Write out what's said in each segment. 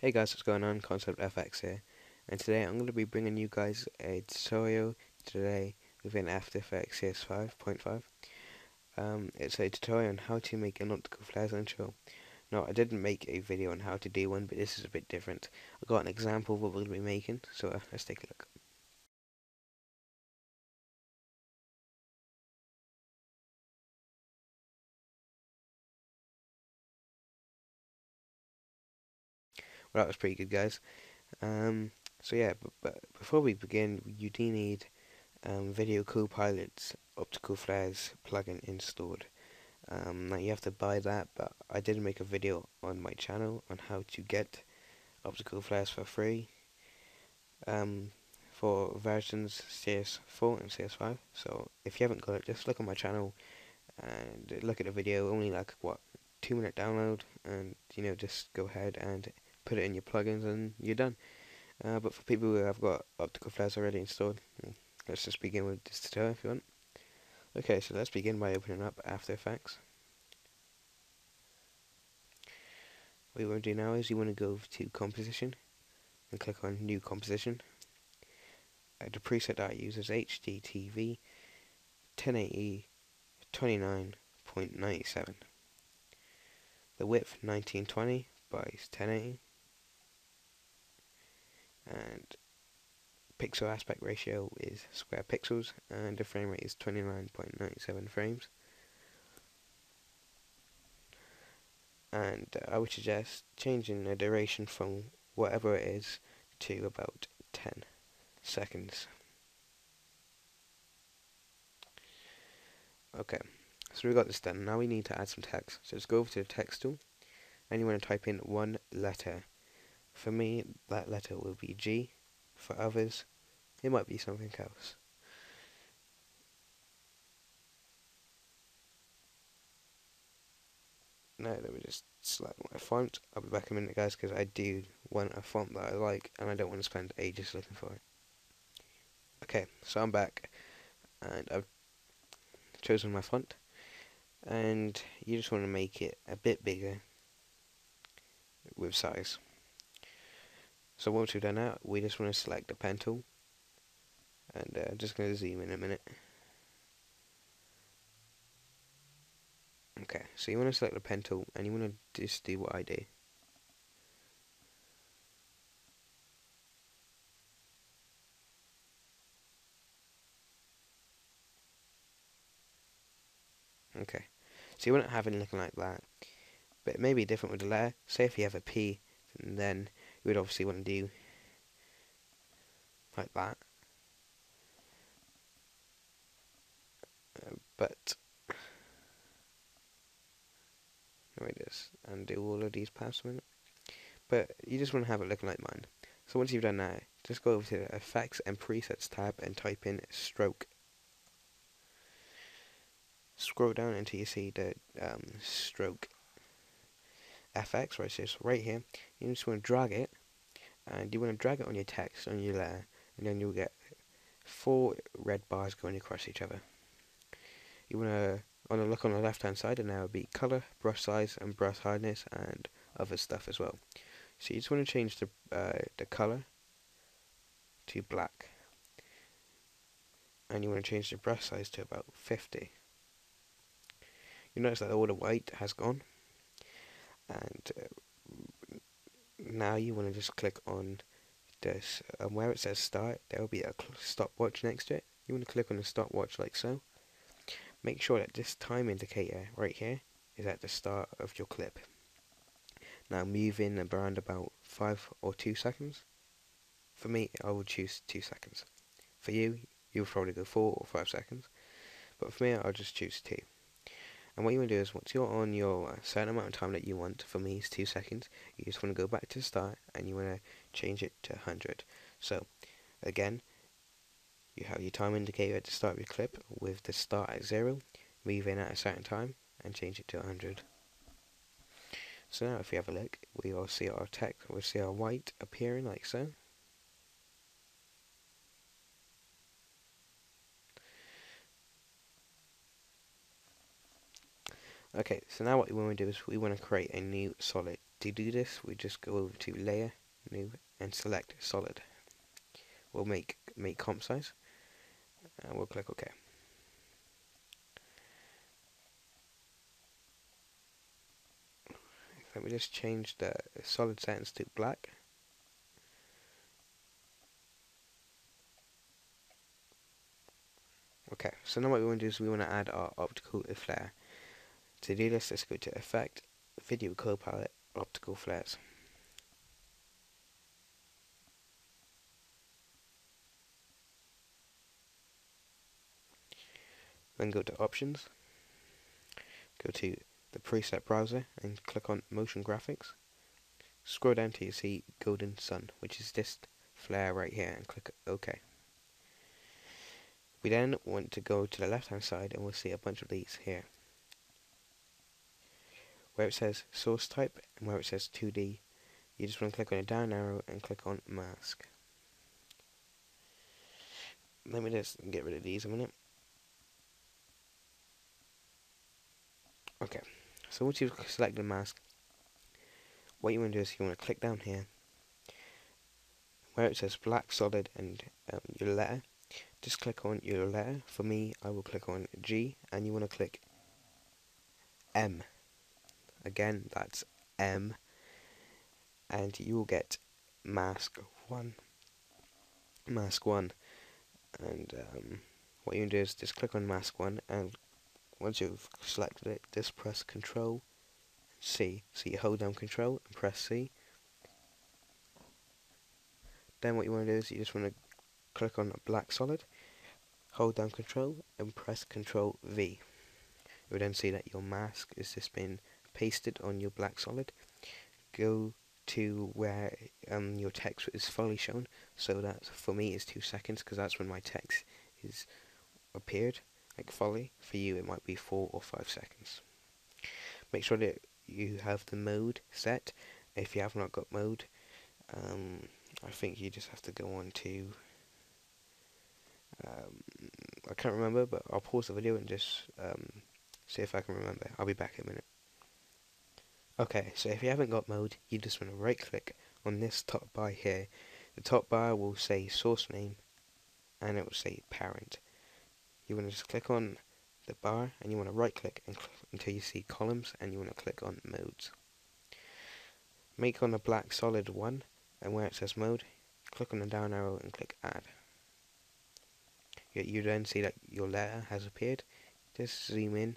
Hey guys, what's going on? Concept FX here, and today I'm going to be bringing you guys a tutorial today within After Effects CS5.5. It's a tutorial on how to make an optical flares intro. Now, I didn't make a video on how to do one, but this is a bit different. I've got an example of what we're going to be making, so let's take a look. Well, that was pretty good, guys. Um, so yeah, but before we begin, you do need Video Copilot's optical flares plugin installed. Now you have to buy that, but I did make a video on my channel on how to get optical flares for free um, for versions CS4 and CS5. So if you haven't got it, just look on my channel and look at the video. Only like what 2 minute download, and just go ahead and put it in your plugins and you're done. But for people who have got optical flares already installed, let's just begin with this tutorial if you want. Okay, so let's begin by opening up After Effects. What you want to do now is you want to go to Composition and click on New Composition. The preset that I use is HDTV 1080 29.97. The width 1920 by 1080, and pixel aspect ratio is square pixels, and the frame rate is 29.97 frames. And I would suggest changing the duration from whatever it is to about 10 seconds. Okay, so we got this done. Now we need to add some text. So just go over to the text tool, and you want to type in one letter. For me, that letter will be G. For others, it might be something else. Now let me just select my font. I'll be back in a minute, guys, because I do want a font that I like, and I don't want to spend ages looking for it. Okay, so I'm back, and I've chosen my font, and you just want to make it a bit bigger with size. So once we've done that, we just want to select the pen tool, and I'm just going to zoom in a minute. Okay, so you want to select the pen tool, and you want to just do what I do. Okay, so you want to have it looking like that, but it may be different with the letter. Say if you have a P, then you would obviously want to do like that. But let me just undo all of these paths a minute. But you just want to have it looking like mine. So once you've done that, just go over to the Effects and Presets tab and type in Stroke. Scroll down until you see the Stroke FX, right? So it's right here. You just want to drag it, and you want to drag it on your text, on your layer, and then you'll get 4 red bars going across each other. You want to look on the left hand side, and there will be color, brush size, and brush hardness, and other stuff as well. So you just want to change the color to black, and you want to change the brush size to about 50. You notice that all the white has gone, and now you want to just click on this, where it says start, there will be a stopwatch next to it. You want to click on the stopwatch like so. Make sure that this time indicator right here is at the start of your clip. Now move in around about 5 or 2 seconds. For me, I would choose 2 seconds. For you, you would probably go 4 or 5 seconds. But for me, I'll just choose 2. And what you want to do is, once you're on your certain amount of time that you want, for me is 2 seconds, you just want to go back to the start and you want to change it to 100. So, again, you have your time indicator at the start of your clip with the start at 0, move in at a certain time, and change it to 100. So now if we have a look, we will see our text, we'll see our white appearing like so. Okay, so now what we want to do is we want to create a new solid. To do this, we just go over to Layer, New, and select Solid. We'll make comp size, and we'll click OK. Let me just change the solid settings to black. Okay, so now what we want to do is we want to add our optical flare. To do this, let's go to Effect, Video Copilot, Optical Flares. Then go to Options, go to the preset browser and click on Motion Graphics. Scroll down till you see Golden Sun, which is this flare right here, and click OK. We then want to go to the left hand side and we'll see a bunch of these here. Where it says Source Type and where it says 2D, you just want to click on a down arrow and click on Mask. Let me just get rid of these a minute. Okay, so once you've selected the mask, what you want to do is you want to click down here where it says black solid and your letter. Just click on your letter. For me, I will click on G, and you want to click M. Again, that's M, and you will get mask 1. Mask 1, and what you can do is just click on mask 1, and once you've selected it, just press Control C. So you hold down Control and press C. Then what you want to do is you just want to click on black solid, hold down Control and press Control V. You will then see that your mask is just been pasted on your black solid. Go to where your text is fully shown, so that for me is 2 seconds because that's when my text is appeared, like fully. For you it might be 4 or 5 seconds. Make sure that you have the mode set. If you have not got mode, I think you just have to go on to I can't remember, but I'll pause the video and just see if I can remember. I'll be back in a minute. Okay, so if you haven't got mode, you just want to right click on this top bar here. The top bar will say source name and it will say parent. You want to just click on the bar and you want to right click and until you see columns, and you want to click on modes. Make on a black solid 1, and where it says mode, click on the down arrow and click add. You then see that your letter has appeared. Just zoom in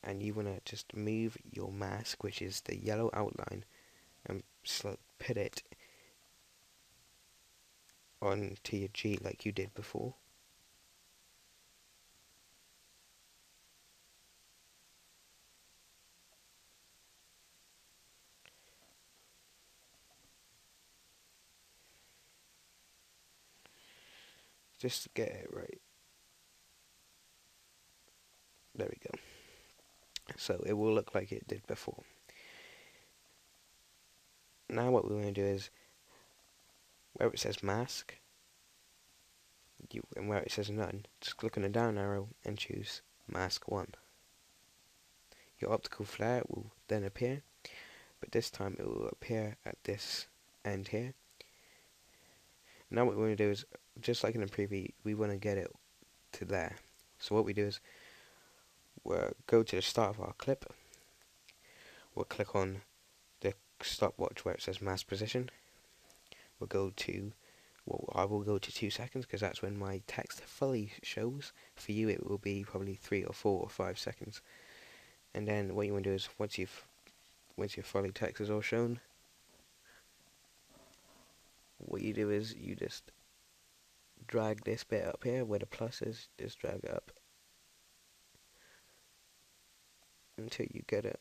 and you want to just move your mask, which is the yellow outline, and put it onto your G like you did before. Just to get it right. There we go. So it will look like it did before. Now what we want to do is, where it says mask, and where it says none, just click on the down arrow and choose mask 1. Your optical flare will then appear, but this time it will appear at this end here. Now what we want to do is, just like in the preview, we want to get it to there. So what we do is, we'll go to the start of our clip, we'll click on the stopwatch where it says mask position, we'll go to, well, I will go to 2 seconds because that's when my text fully shows. For you it will be probably 3 or 4 or 5 seconds. And then what you want to do is, once your fully text is all shown, what you do is you just drag this bit up here where the plus is, just drag it up until you get it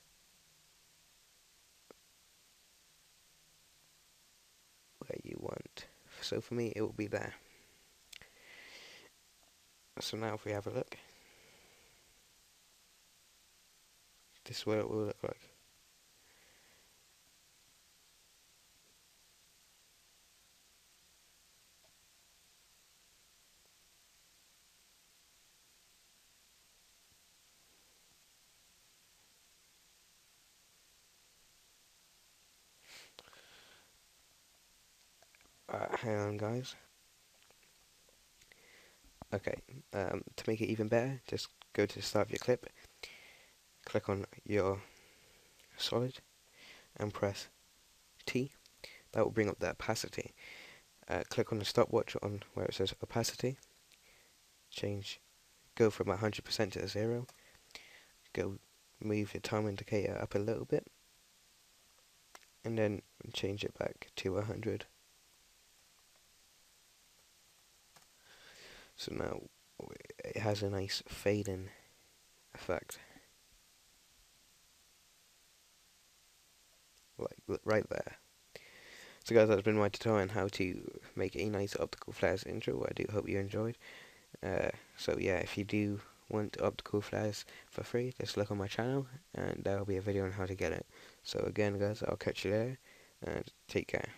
where you want. So for me it will be there. So now if we have a look, this is what it will look like. hang on guys. Okay, to make it even better, just go to the start of your clip, click on your solid, and press T. That will bring up the opacity. Click on the stopwatch on where it says opacity. Go from 100% to 0. Move your time indicator up a little bit, and then change it back to 100. So now it has a nice fading effect, like right there. So guys, that's been my tutorial on how to make a nice optical flares intro. I do hope you enjoyed. So yeah, if you do want optical flares for free, just look on my channel and there will be a video on how to get it. So again guys, I'll catch you there and take care.